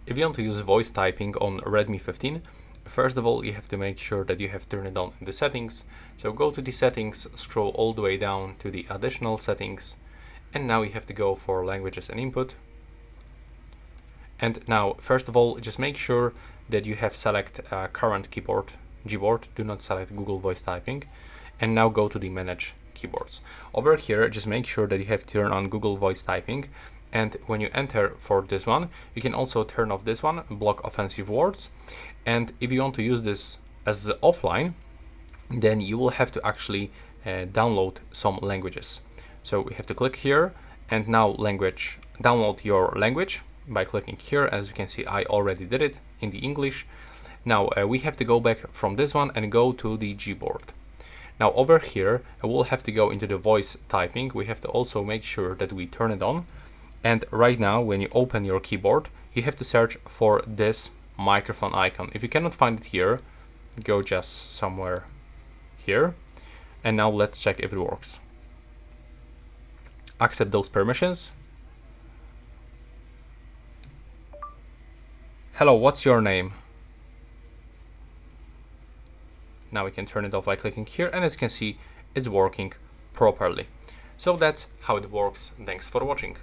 If you want to use voice typing on Redmi 15, first of all, you have to make sure that you have turned it on in the settings. So go to the settings, scroll all the way down to the additional settings, and now you have to go for languages and input. And now, first of all, just make sure that you have select current keyboard, Gboard. Do not select Google Voice Typing. And now go to the manage keyboards. Over here, just make sure that you have turned on Google Voice Typing. And when you enter for this one, you can also turn off this one, block offensive words. And if you want to use this as offline, then you will have to actually download some languages. So we have to click here, and now language, download your language by clicking here. As you can see, I already did it in the English. Now we have to go back from this one and go to the Gboard. Now over here, we'll have to go into the voice typing. We have to also make sure that we turn it on. And right now, when you open your keyboard, you have to search for this microphone icon. If you cannot find it here, go just somewhere here. And now let's check if it works. Accept those permissions. Hello, what's your name? Now we can turn it off by clicking here, and as you can see, it's working properly. So that's how it works. Thanks for watching.